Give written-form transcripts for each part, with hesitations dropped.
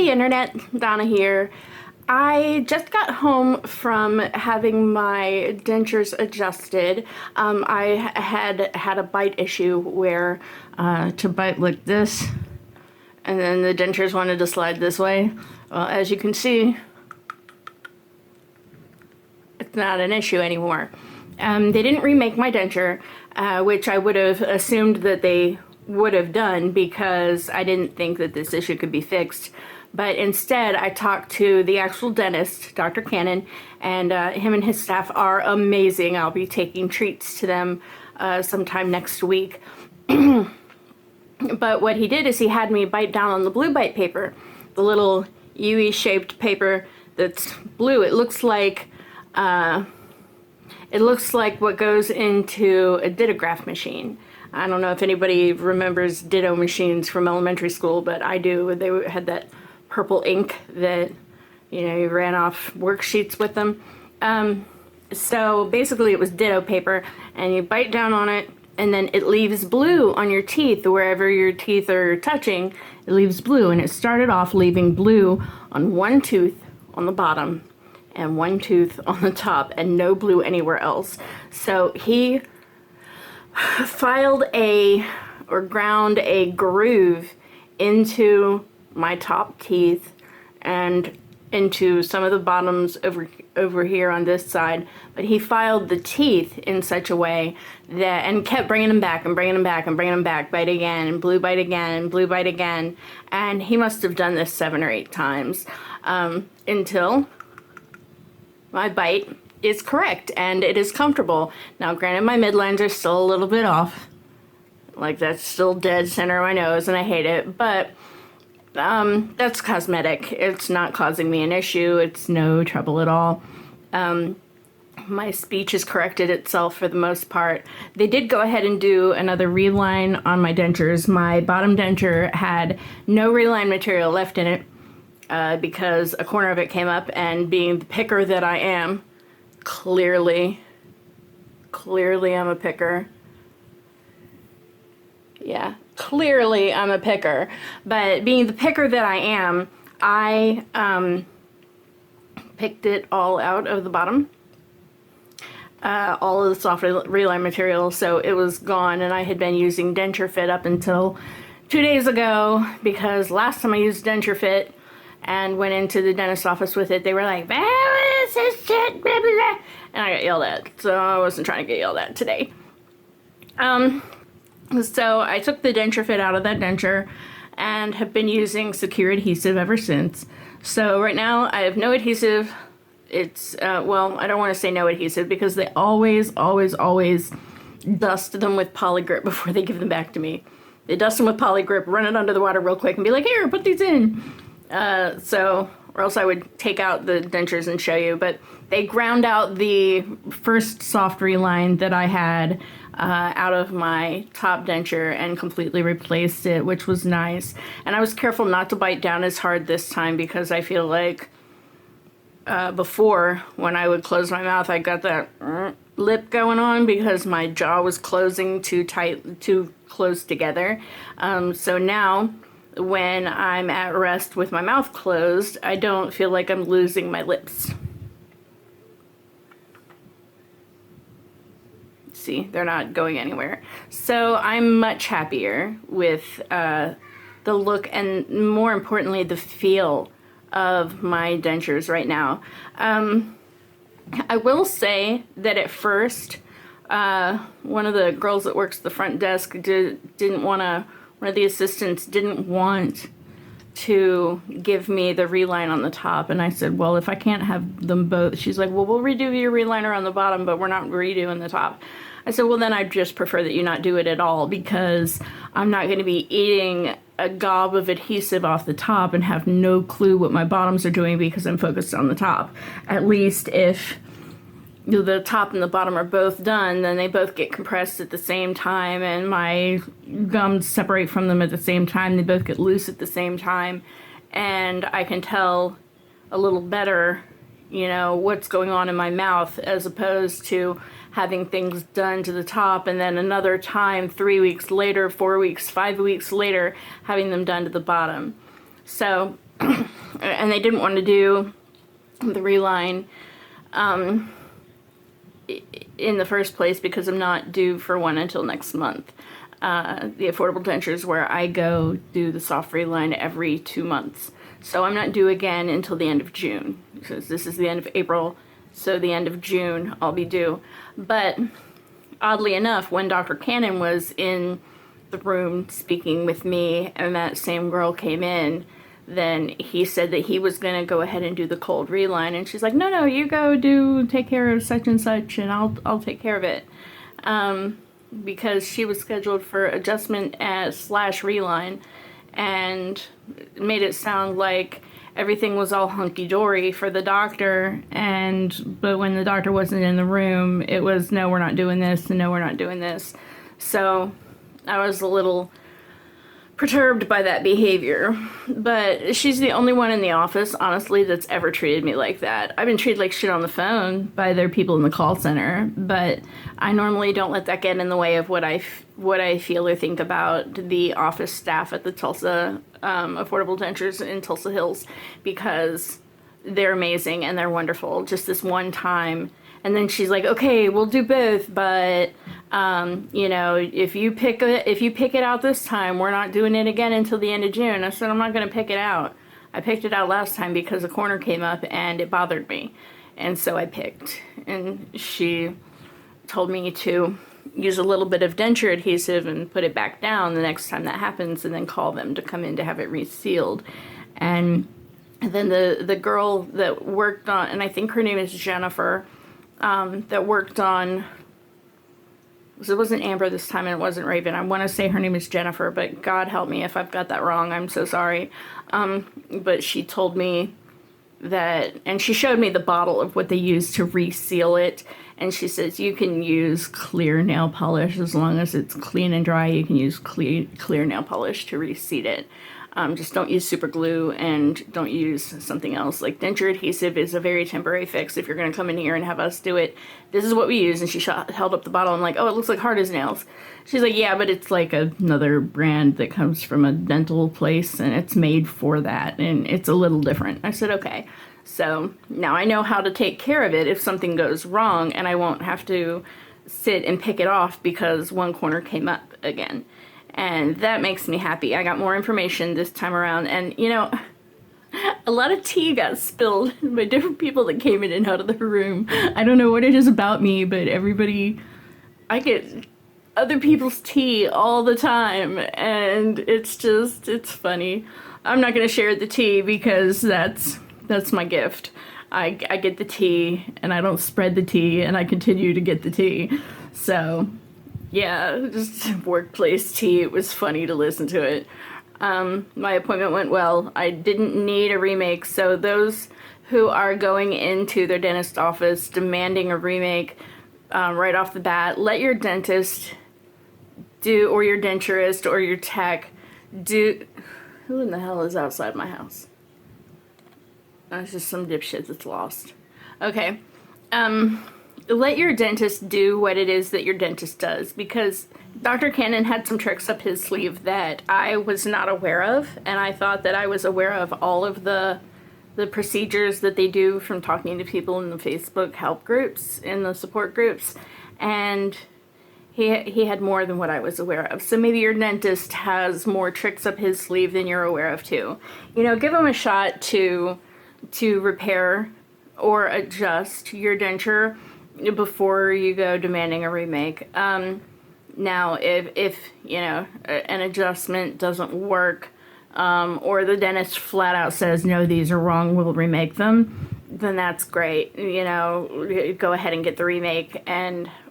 Hey internet, Donna here. I just got home from having my dentures adjusted. I had a bite issue where to bite like this, and then the dentures wanted to slide this way. Well, as you can see, it's not an issue anymore. They didn't remake my denture, which I would have assumed that they would have done because I didn't think that this issue could be fixed. But instead, I talked to the actual dentist, Dr. Cannon, and him and his staff are amazing. I'll be taking treats to them sometime next week. But what he did is he had me bite down on the blue bite paper, the little UE-shaped paper that's blue. It looks like what goes into a ditograph machine. I don't know if anybody remembers ditto machines from elementary school, but I do. They had that purple ink that, you ran off worksheets with them. So basically it was ditto paper, and you bite down on it, and then it leaves blue on your teeth. Wherever your teeth are touching, it leaves blue. And it started off leaving blue on one tooth on the bottom and one tooth on the top, and no blue anywhere else. So he ground a groove into my top teeth and into some of the bottoms over here on this side, but he filed the teeth in such a way that, and kept bringing them back and bringing them back and bringing them back, bite again and blue bite again and blue bite again, and he must have done this 7 or 8 times until my bite is correct and it is comfortable. Now granted, my midlines are still a little bit off, like that's still dead center of my nose and I hate it, but that's cosmetic. It's not causing me an issue. It's no trouble at all. My speech has corrected itself for the most part. They did go ahead and do another reline on my dentures. My bottom denture had no reline material left in it because a corner of it came up, and being the picker that I am, clearly I'm a picker. Yeah. Clearly I'm a picker, but being the picker that I am, I picked it all out of the bottom, all of the soft reline material, so it was gone. And I had been using Denture Fit up until 2 days ago, because last time I used Denture Fit and went into the dentist's office with it, they were like, "What is this shit?" Blah, blah, blah. And I got yelled at, so I wasn't trying to get yelled at today. So I took the Denture Fit out of that denture and have been using secure adhesive ever since. So right now I have no adhesive. It's, well, I don't want to say no adhesive because they always dust them with Polygrip before they give them back to me. They dust them with Polygrip, run it under the water real quick and be like, "Here, put these in." Or else I would take out the dentures and show you, but they ground out the first soft reline that I had out of my top denture and completely replaced it, which was nice. And I was careful not to bite down as hard this time because I feel like before, when I would close my mouth, I got that lip going on because my jaw was closing too close together. So now, when I'm at rest with my mouth closed, I don't feel like I'm losing my lips. See, they're not going anywhere. So I'm much happier with the look and, more importantly, the feel of my dentures right now. I will say that at first, one of the girls that works the front desk one of the assistants didn't want to give me the reline on the top, and I said, "Well, if I can't have them both," she's like, "Well, we'll redo your reliner on the bottom, but we're not redoing the top." I said, "Well, then I'd just prefer that you not do it at all, because I'm not going to be eating a gob of adhesive off the top and have no clue what my bottoms are doing because I'm focused on the top. At least if the top and the bottom are both done, then they both get compressed at the same time and my gums separate from them at the same time. They both get loose at the same time, and I can tell a little better, what's going on in my mouth, as opposed to having things done to the top and then another time 3 weeks later, 4 weeks, 5 weeks later, having them done to the bottom. So and they didn't want to do the reline in the first place because I'm not due for one until next month. The Affordable Dentures, where I go do the soft reline every 2 months. So I'm not due again until the end of June. Because this is the end of April, so the end of June I'll be due. But oddly enough, when Dr. Cannon was in the room speaking with me and that same girl came in, then he said that he was going to go ahead and do the cold reline, and she's like, no, you go take care of such and such, and I'll take care of it. Because she was scheduled for adjustment / reline, and made it sound like everything was all hunky-dory for the doctor, but when the doctor wasn't in the room, it was, no, we're not doing this, and no, we're not doing this. So I was a little perturbed by that behavior, but she's the only one in the office, honestly, that's ever treated me like that. I've been treated like shit on the phone by their people in the call center, but I normally don't let that get in the way of what I feel or think about the office staff at the Tulsa Affordable Dentures in Tulsa Hills, because they're amazing and they're wonderful. Just this one time. And then she's like, okay, we'll do both, but, if you pick it out this time, we're not doing it again until the end of June. I said, I'm not going to pick it out. I picked it out last time because a corner came up and it bothered me. And so I picked. And she told me to use a little bit of denture adhesive and put it back down the next time that happens, and then call them to come in to have it resealed. And then the girl that worked on, and I think her name is Jennifer, that worked on, it wasn't Amber this time and it wasn't Raven. I want to say her name is Jennifer, but God help me if I've got that wrong. I'm so sorry. But she told me that, and she showed me the bottle of what they use to reseal it. And she says you can use clear nail polish as long as it's clean and dry. You can use clear nail polish to reseal it. Just don't use super glue and don't use something else. Like denture adhesive is a very temporary fix. If you're going to come in here and have us do it, this is what we use. And she held up the bottle. I'm like, oh, it looks like hard as nails. She's like, yeah, but it's like another brand that comes from a dental place and it's made for that. And it's a little different. I said, okay. So now I know how to take care of it if something goes wrong, and I won't have to sit and pick it off because one corner came up again. And that makes me happy. I got more information this time around, and a lot of tea got spilled by different people that came in and out of the room. I don't know what it is about me, but I get other people's tea all the time, and it's funny. I'm not going to share the tea because that's my gift. I get the tea, and I don't spread the tea, and I continue to get the tea. So yeah, just workplace tea. It was funny to listen to it. My appointment went well. I didn't need a remake, so those who are going into their dentist office demanding a remake right off the bat, let your dentist do, or your denturist, or your tech do. Who in the hell is outside my house? It's just some dipshit that's lost. Okay. Let your dentist do what it is that your dentist does, because Dr. Cannon had some tricks up his sleeve that I was not aware of, and I thought that I was aware of all of the procedures that they do from talking to people in the Facebook help groups, in the support groups, and he had more than what I was aware of. So maybe your dentist has more tricks up his sleeve than you're aware of too. Give him a shot to repair or adjust your denture before you go demanding a remake. Now, if an adjustment doesn't work, or the dentist flat out says, no, these are wrong, we'll remake them, then that's great. Go ahead and get the remake,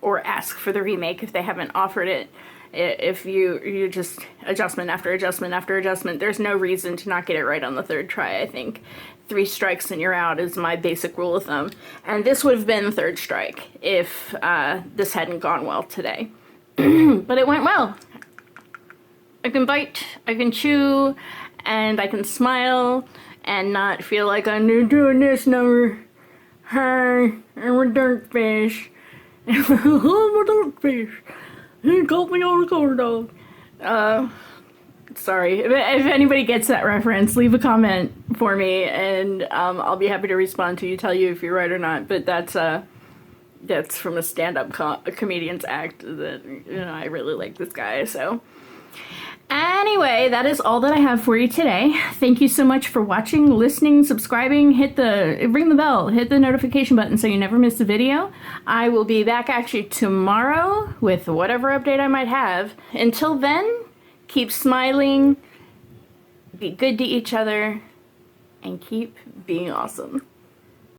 or ask for the remake if they haven't offered it. If you just adjustment after adjustment after adjustment, there's no reason to not get it right on the third try. I think 3 strikes and you're out is my basic rule of thumb. And this would have been the 3rd strike if this hadn't gone well today. But it went well. I can bite, I can chew, and I can smile and not feel like I'm doing this number. Hi, I'm a dirt fish. I'm a dirt fish. He called me on the corn dog. Sorry. If anybody gets that reference, leave a comment for me, and I'll be happy to respond to you, tell you if you're right or not. But that's from a stand-up comedian's act that, you know, I really like this guy, so. Anyway, that is all that I have for you today. Thank you so much for watching, listening, subscribing. Ring the bell, hit the notification button so you never miss a video. I will be back actually tomorrow with whatever update I might have. Until then, keep smiling, be good to each other, and keep being awesome.